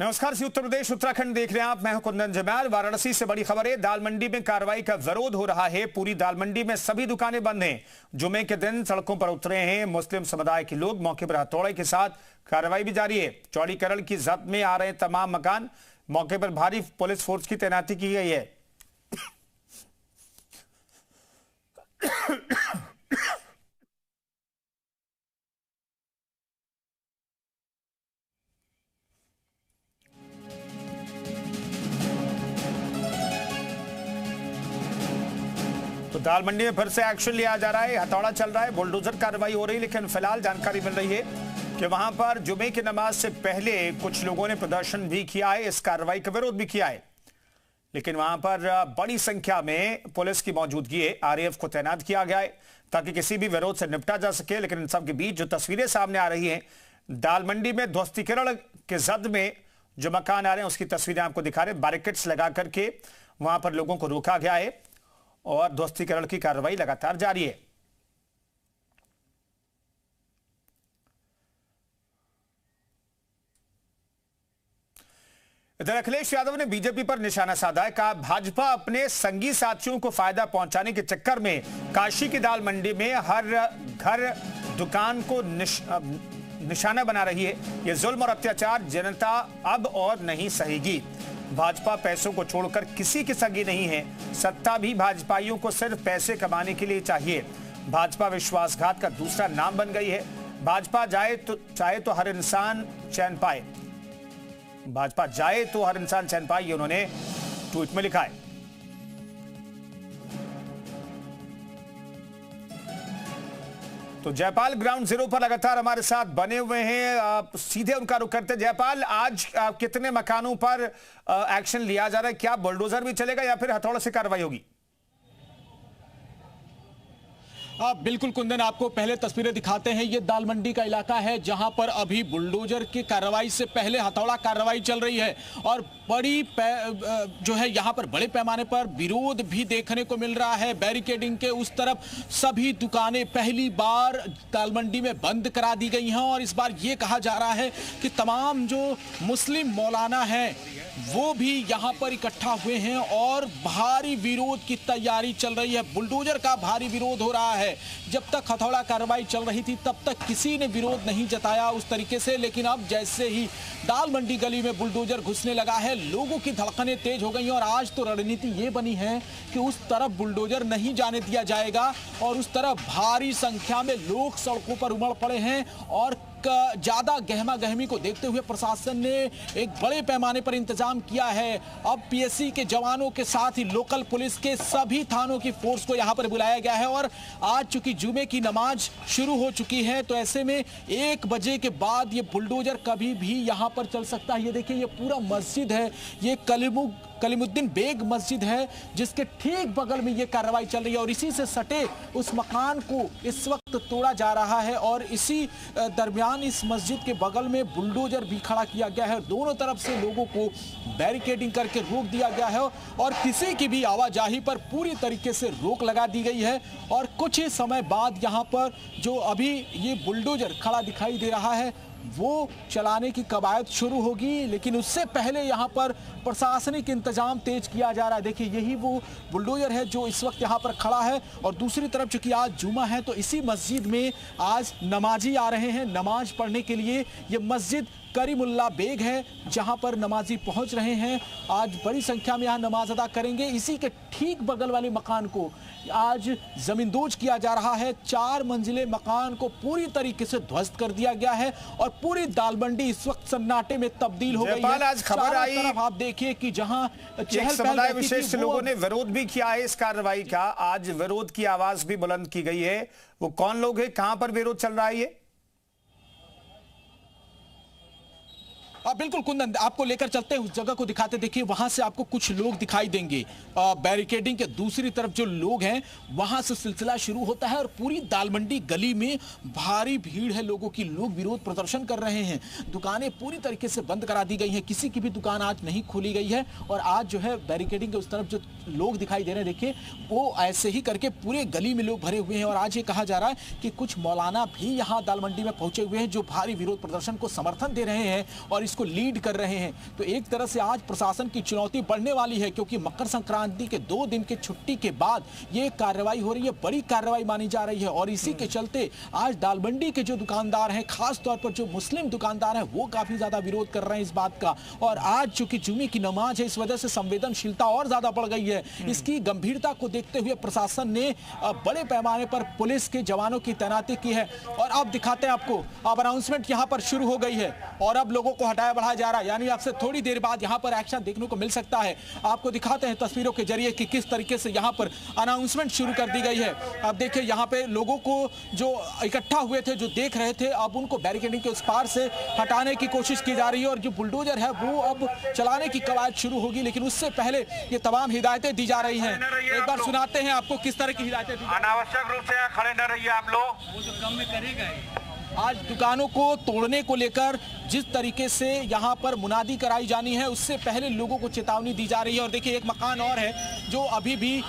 नमस्कार सी उत्तर प्रदेश उत्तराखंड देख रहे हैं आप। मैं हूं कुंदन जमाल। वाराणसी से बड़ी खबर है, दाल मंडी में कार्रवाई का विरोध हो रहा है। पूरी दाल मंडी में सभी दुकानें बंद हैं। जुमे के दिन सड़कों पर उतरे हैं मुस्लिम समुदाय के लोग। मौके पर हथौड़े के साथ कार्रवाई भी जारी है। चौड़ीकरण की जद में आ रहे तमाम मकान। मौके पर भारी पुलिस फोर्स की तैनाती की गई है। तो दाल मंडी में फिर से एक्शन लिया जा रहा है। हथौड़ा चल रहा है, बुलडोजर कार्रवाई हो रही है। लेकिन फिलहाल जानकारी मिल रही है कि वहां पर जुमे की नमाज से पहले कुछ लोगों ने प्रदर्शन भी किया है, इस कार्रवाई का विरोध भी किया है। लेकिन वहां पर बड़ी संख्या में पुलिस की मौजूदगी है। आरएएफ को तैनात किया गया है ताकि किसी भी विरोध से निपटा जा सके। लेकिन इन सब के बीच जो तस्वीरें सामने आ रही हैं, दाल मंडी में ध्वस्तीकरण के जद में जो मकान आ रहे हैं उसकी तस्वीरें आपको दिखा रहे हैं। बैरिकेड्स लगा करके वहां पर लोगों को रोका गया है और ध्वस्तीकरण की कार्रवाई लगातार जारी है। इधर अखिलेश यादव ने बीजेपी पर निशाना साधा है। कहा भाजपा अपने संगी साथियों को फायदा पहुंचाने के चक्कर में काशी की दाल मंडी में हर घर दुकान को निशाना बना रही है। यह जुल्म और अत्याचार जनता अब और नहीं सहेगी। भाजपा पैसों को छोड़कर किसी की संगी नहीं है। सत्ता भी भाजपाइयों को सिर्फ पैसे कमाने के लिए चाहिए। भाजपा विश्वासघात का दूसरा नाम बन गई है। भाजपा चाहे तो हर इंसान चैन पाए। भाजपा जाए तो हर इंसान चैन पाए, ये उन्होंने ट्वीट में लिखा है। तो जयपाल ग्राउंड जीरो पर लगातार हमारे साथ बने हुए हैं। सीधे उनका रुख करते। जयपाल, आज कितने मकानों पर एक्शन लिया जा रहा है? क्या बुलडोजर भी चलेगा या फिर हथौड़े से कार्रवाई होगी? बिल्कुल कुंदन, आपको पहले तस्वीरें दिखाते हैं। ये दाल मंडी का इलाका है जहां पर अभी बुलडोजर की कार्रवाई से पहले हथौड़ा कार्रवाई चल रही है और बड़ी जो है यहां पर बड़े पैमाने पर विरोध भी देखने को मिल रहा है। बैरिकेडिंग के उस तरफ सभी दुकानें पहली बार दाल मंडी में बंद करा दी गई हैं और इस बार ये कहा जा रहा है कि तमाम जो मुस्लिम मौलाना हैं वो भी यहां पर इकट्ठा हुए हैं और भारी विरोध की तैयारी चल रही है। बुलडोजर का भारी विरोध हो रहा है। जब तक हथौड़ा कार्रवाई चल रही थी तब तक किसी ने विरोध नहीं जताया उस तरीके से, लेकिन अब जैसे ही दाल मंडी गली में बुलडोजर घुसने लगा है, लोगों की धड़कनें तेज हो गई और आज तो रणनीति ये बनी है कि उस तरफ बुलडोजर नहीं जाने दिया जाएगा और उस तरफ भारी संख्या में लोग सड़कों पर उमड़ पड़े हैं और ज्यादा गहमा गहमी को देखते हुए प्रशासन ने एक बड़े पैमाने पर इंतजाम किया है। अब पीएससी के जवानों के साथ ही लोकल पुलिस के सभी थानों की फोर्स को यहां पर बुलाया गया है और आज चूंकि जुमे की नमाज शुरू हो चुकी है तो ऐसे में 1 बजे के बाद ये बुलडोजर कभी भी यहां पर चल सकता है। ये देखिए, ये पूरा मस्जिद है, ये कलीमुद्दीन बेग मस्जिद है जिसके ठीक बगल में ये कार्रवाई चल रही है और इसी से सटे उस मकान को इस वक्त तोड़ा जा रहा है और इसी दरमियान इस मस्जिद के बगल में बुलडोजर भी खड़ा किया गया है। दोनों तरफ से लोगों को बैरिकेडिंग करके रोक दिया गया है और किसी की भी आवाजाही पर पूरी तरीके से रोक लगा दी गई है और कुछ ही समय बाद यहाँ पर जो अभी ये बुलडोजर खड़ा दिखाई दे रहा है वो चलाने की कवायद शुरू होगी। लेकिन उससे पहले यहाँ पर प्रशासनिक इंतजाम तेज किया जा रहा है। देखिए, यही वो बुलडोजर है जो इस वक्त यहाँ पर खड़ा है और दूसरी तरफ चूंकि आज जुमा है तो इसी मस्जिद में आज नमाजी आ रहे हैं नमाज पढ़ने के लिए। ये मस्जिद करीमुल्ला बेग है जहां पर नमाजी पहुंच रहे हैं। आज बड़ी संख्या में यहां नमाज अदा करेंगे। इसी के ठीक बगल वाले मकान को आज जमींदोज किया जा रहा है। 4 मंजिले मकान को पूरी तरीके से ध्वस्त कर दिया गया है और पूरी दाल मंडी इस वक्त सन्नाटे में तब्दील हो गई है। आज खबर आई, आप देखिए कि जहां समुदाय विशेष लोगों ने विरोध भी किया है इस कार्रवाई का। आज विरोध की आवाज भी बुलंद की गई है। वो कौन लोग हैं, कहां पर विरोध चल रहा है ये? बिल्कुल कुंदन, आपको लेकर चलते हैं, उस जगह को दिखाते। देखिए, वहां से आपको कुछ लोग दिखाई देंगे। बैरिकेडिंग के दूसरी तरफ जो लोग हैं वहां से सिलसिला शुरू होता है और पूरी दाल मंडी गली में भारी भीड़ है लोगों की। लोग विरोध प्रदर्शन कर रहे हैं। दुकानें पूरी तरीके से बंद करा दी गई हैं। किसी की भी दुकान आज नहीं खोली गई है और आज जो है बैरिकेडिंग के उस तरफ जो लोग दिखाई दे रहे हैं, देखिए वो ऐसे ही करके पूरे गली में लोग भरे हुए हैं। और आज ये कहा जा रहा है कि कुछ मौलाना भी यहाँ दाल मंडी में पहुंचे हुए हैं जो भारी विरोध प्रदर्शन को समर्थन दे रहे हैं और इसको लीड कर रहे हैं। तो एक तरह से आज प्रशासन की चुनौती बढ़ने वाली है, क्योंकि मकर संक्रांति के 2 दिन की छुट्टी के बाद ये कार्रवाई हो रही है, बड़ी कार्रवाई मानी जा रही है। और इसी के चलते आज दालमंडी के जो दुकानदार हैं, खास तौर पर जो मुस्लिम दुकानदार हैं, वो काफी ज्यादा विरोध कर रहे हैं इस बात का। और आज चूंकि जुमे की नमाज है, इस वजह से संवेदनशीलता और ज्यादा बढ़ गई है। इसकी गंभीरता को देखते हुए प्रशासन ने बड़े पैमाने पर पुलिस के जवानों की तैनाती की है। और अब दिखाते हैं आपको, अब अनाउंसमेंट यहां पर शुरू हो गई है और अब लोगों को हटाया बढ़ाया जा रहा है, यानी आपसे थोड़ी देर बाद यहां पर एक्शन देखने को मिल सकता है। आपको दिखाते हैं तस्वीरों के जरिए कि किस तरीके से यहां पर अनाउंसमेंट शुरू कर दी गई है। अब देखिए यहां पे लोगों को जो इकट्ठा हुए थे, जो देख रहे थे, अब उनको बैरिकेडिंग के उस पार से हटाने की कोशिश की जा रही है और जो बुलडोजर है वो अब चलाने की कवायद शुरू होगी। लेकिन उससे पहले ये तमाम हिदायतें दी जा रही हैं। एक बार सुनाते हैं आपको किस तरह की हिदायतें दी। अनावश्यक रूप से खड़े न रहिए आप लोग, वो तो कम में करेगा ही। आज दुकानों को तोड़ने को लेकर जिस तरीके से यहां पर मुनादी कराई जानी है, उससे पहले लोगों को चेतावनी दी जा रही है। और देखिए एक मकान और है जो अभी भी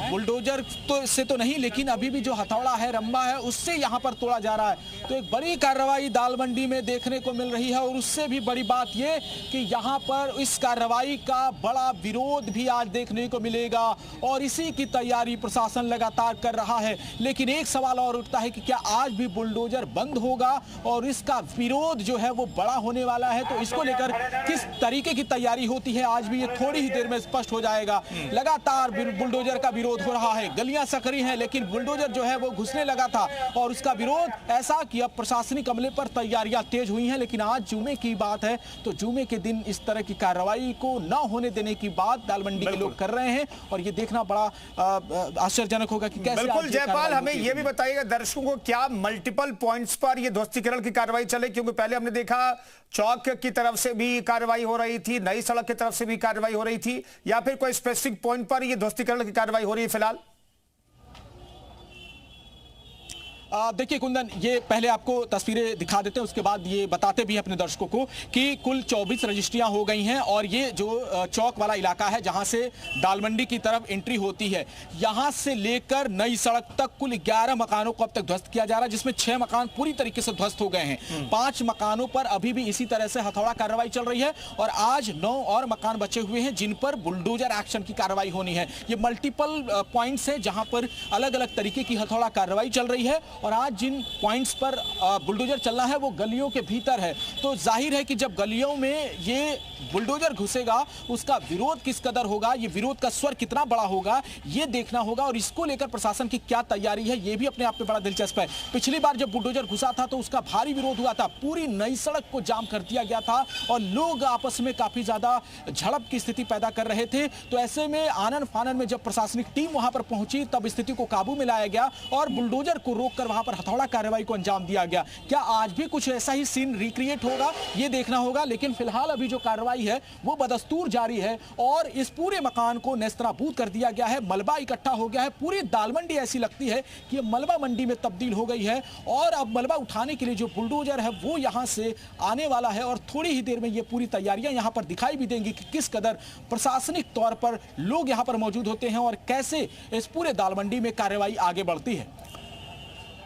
बुलडोजर से तो नहीं, लेकिन अभी भी जो हथौड़ा है, रंबा है, उससे यहां पर तोड़ा जा रहा है। तो एक बड़ी कार्रवाई दालमंडी में देखने को मिल रही है। और उससे भी बड़ी बात यह कि यहां पर इस कार्रवाई का बड़ा विरोध भी आज देखने को मिलेगा और इसी की तैयारी प्रशासन लगातार कर रहा है। लेकिन एक सवाल और उठता है कि क्या आज भी बुलडोजर बंद होगा और इसका विरोध जो है वो बड़ा होने वाला है। तो इसको लेकर किस तरीके की तैयारी होती है, आज भी ये थोड़ी ही देर में स्पष्ट हो जाएगा। लगातार बुलडोजर का विरोध हो रहा है, गलियां सकरी हैं, लेकिन बुलडोजर जो है वो घुसने लगा था और उसका विरोध ऐसा कि अब प्रशासनिक अमले पर तैयारियां तेज हुई हैं। लेकिन आज जुमे की बात है, तो जुमे के दिन इस तरह की कार्रवाई को न होने देने की बात दालमंडी के लोग कर रहे हैं और ये देखना बड़ा आश्चर्यजनक होगा कि कैसे। बिल्कुल जयपाल, हमें यह भी बताइएगा दर्शकों को, क्या मल्टीपल पॉइंट्स पर यह ध्वस्तीकरण की कार्रवाई चले? क्योंकि पहले हमने देखा चौक की तरफ से भी कार्रवाई हो रही थी, नई सड़क की तरफ से भी कार्रवाई हो रही थी, या फिर कोई स्पेसिफिक पॉइंट पर यह ध्वस्तीकरण की कार्रवाई हो रही है फिलहाल? देखिए कुंदन, ये पहले आपको तस्वीरें दिखा देते हैं, उसके बाद ये बताते भी अपने दर्शकों को कि कुल 24 रजिस्ट्रियां हो गई हैं। और ये जो चौक वाला इलाका है जहां से दालमंडी की तरफ एंट्री होती है, यहां से लेकर नई सड़क तक कुल 11 मकानों को अब तक ध्वस्त किया जा रहा है, जिसमें 6 मकान पूरी तरीके से ध्वस्त हो गए हैं। 5 मकानों पर अभी भी इसी तरह से हथौड़ा कार्रवाई चल रही है और आज 9 और मकान बचे हुए हैं जिन पर बुलडोजर एक्शन की कार्रवाई होनी है। ये मल्टीपल पॉइंट्स है जहां पर अलग अलग तरीके की हथौड़ा कार्रवाई चल रही है। और आज जिन पॉइंट्स पर बुलडोजर चलना है वो गलियों के भीतर है। तो जाहिर है कि जब गलियों में ये बुलडोजर घुसेगा, उसका विरोध किस कदर होगा, ये विरोध का स्वर कितना बड़ा होगा, ये देखना होगा। और इसको लेकर प्रशासन की क्या तैयारी है, ये भी अपने आप में बड़ा दिलचस्प है। पिछली बार जब बुलडोजर घुसा था तो उसका भारी विरोध हुआ था, पूरी नई सड़क को जाम कर दिया गया था और लोग आपस में काफी ज्यादा झड़प की स्थिति पैदा कर रहे थे। तो ऐसे में आनन फानन में जब प्रशासनिक टीम वहां पर पहुंची, तब स्थिति को काबू में लाया गया और बुलडोजर को रोककर वहां पर हथौड़ा कार्रवाई को अंजाम दिया गया। क्या आज भी कुछ ऐसा ही सीन रिक्रिएट होगा, ये देखना होगा। लेकिन फिलहाल अभी जो कार्रवाई है वो बदस्तूर जारी है और इस पूरे मकान को नेस्तनाबूद कर दिया गया है। मलबा इकट्ठा हो गया है, पूरी दालमंडी ऐसी लगती है कि ये मलबा मंडी में तब्दील हो गई है। और अब मलबा उठाने के लिए जो बुलडोजर है वो यहां से आने वाला है और थोड़ी ही देर में ये पूरी तैयारियां यहां पर दिखाई भी देंगी कि किस कदर प्रशासनिक तौर पर लोग यहां पर मौजूद होते हैं और कैसे इस पूरे दालमंडी में कार्रवाई आगे बढ़ती है।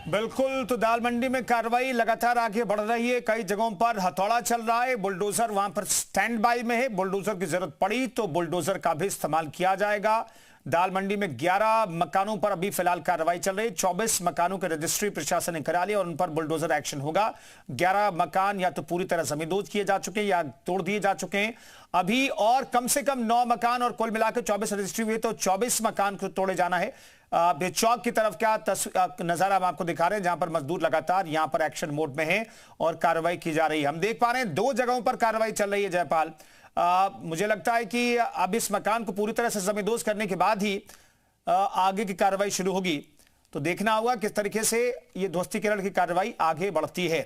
बिल्कुल, तो दालमंडी में कार्रवाई लगातार आगे बढ़ रही है। कई जगहों पर हथौड़ा चल रहा है, बुलडोजर वहां पर स्टैंड बाय में है। बुलडोजर की जरूरत पड़ी तो बुलडोजर का भी इस्तेमाल किया जाएगा। दालमंडी में 11 मकानों पर अभी फिलहाल कार्रवाई चल रही है। 24 मकानों के रजिस्ट्री प्रशासन ने करा लिया और उन पर बुलडोजर एक्शन होगा। 11 मकान या तो पूरी तरह जमींदोज किए जा चुके हैं या तोड़ दिए जा चुके हैं अभी, और कम से कम 9 मकान और कुल मिलाकर 24 रजिस्ट्री हुई, तो 24 मकान को तोड़े जाना है। चौक की तरफ क्या नजारा हम आपको दिखा रहे हैं, जहां पर मजदूर लगातार यहां पर एक्शन मोड में है और कार्रवाई की जा रही है। हम देख पा रहे हैं 2 जगहों पर कार्रवाई चल रही है जयपाल। मुझे लगता है कि अब इस मकान को पूरी तरह से जमींदोज करने के बाद ही आगे की कार्रवाई शुरू होगी। तो देखना होगा किस तरीके से यह ध्वस्तीकरण की कार्रवाई आगे बढ़ती है।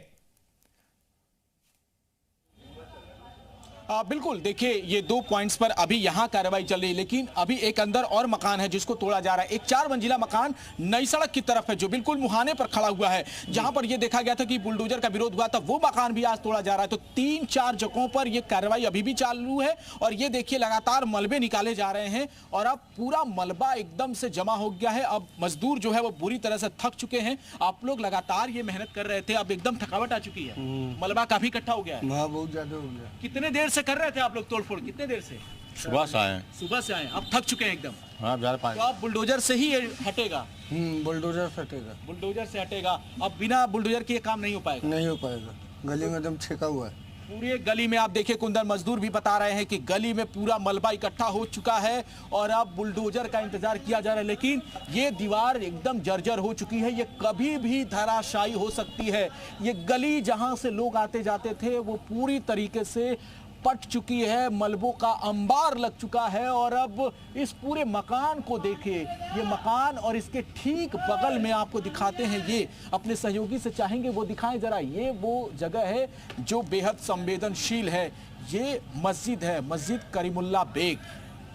बिल्कुल, देखिए ये 2 पॉइंट्स पर अभी यहाँ कार्रवाई चल रही है, लेकिन अभी एक अंदर और मकान है जिसको तोड़ा जा रहा है। एक 4 मंजिला मकान नई सड़क की तरफ है जो बिल्कुल मुहाने पर खड़ा हुआ है, जहां पर ये देखा गया था कि बुलडोजर का विरोध हुआ था, वो मकान भी आज तोड़ा जा रहा है। तो 3-4 जगहों पर यह कार्रवाई अभी भी चालू है और ये देखिए लगातार मलबे निकाले जा रहे हैं और अब पूरा मलबा एकदम से जमा हो गया है। अब मजदूर जो है वो बुरी तरह से थक चुके हैं। आप लोग लगातार ये मेहनत कर रहे थे, अब एकदम थकावट आ चुकी है, मलबा काफी इकट्ठा हो गया है। हाँ, बहुत ज्यादा हो गया। कितने देर से कर रहे थे आप लोग तोड़फोड़? कितने देर से? सुबह से आए हैं। सुबह से आए, अब थक चुके हैं एकदम। हाँ, ज़्यादा तो पानी। अब बुलडोजर से ही ये हटेगा? बुलडोजर फटेगा। बुलडोजर से हटेगा। अब बिना बुलडोजर के ये काम नहीं हो पाएगा? नहीं हो पाएगा, गली में एकदम छेका हुआ है। पूरे गली में आप देखिए, कुंदन मजदूर भी बता रहे हैं कि गली में पूरा मलबा इकट्ठा हो चुका है और अब बुलडोजर का इंतजार किया जा रहा है। लेकिन ये दीवार एकदम जर्जर हो चुकी है, ये कभी भी धराशायी हो सकती है। ये गली जहां से लोग आते जाते थे वो पूरी तरीके से पट चुकी है, मलबों का अंबार लग चुका है। और अब इस पूरे मकान को देखिए, ये मकान और इसके ठीक बगल में आपको दिखाते हैं, ये अपने सहयोगी से चाहेंगे वो दिखाएं जरा। ये वो जगह है जो बेहद संवेदनशील है, ये मस्जिद है, मस्जिद करीमुल्ला बेग।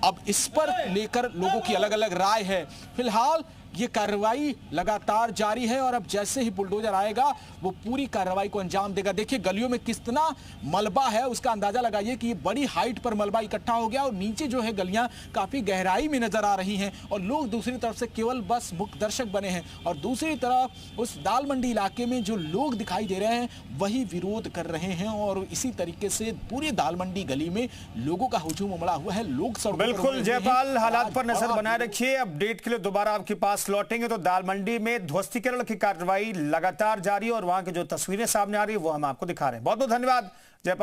अब इस पर लेकर लोगों की अलग अलग राय है। फिलहाल ये कार्रवाई लगातार जारी है और अब जैसे ही बुलडोजर आएगा वो पूरी कार्रवाई को अंजाम देगा। देखिए गलियों में कितना मलबा है उसका अंदाजा लगाइए कि ये बड़ी हाइट पर मलबा इकट्ठा हो गया और नीचे जो है गलियां काफी गहराई में नजर आ रही हैं और लोग दूसरी तरफ से केवल बस मुख्य दर्शक बने हैं और दूसरी तरफ उस दाल मंडी इलाके में जो लोग दिखाई दे रहे हैं वही विरोध कर रहे हैं और इसी तरीके से पूरी दाल मंडी गली में लोगों का हुजूम उमड़ा हुआ है। लोग सड़कों पर बिल्कुल जयपाल, हालात पर नजर बनाए रखिए। अपडेट के लिए दोबारा आपके पास लौटेंगे। तो दाल मंडी में ध्वस्तीकरण की कार्रवाई लगातार जारी और वहां की जो तस्वीरें सामने आ रही है वो हम आपको दिखा रहे हैं। बहुत बहुत धन्यवाद जयपाल।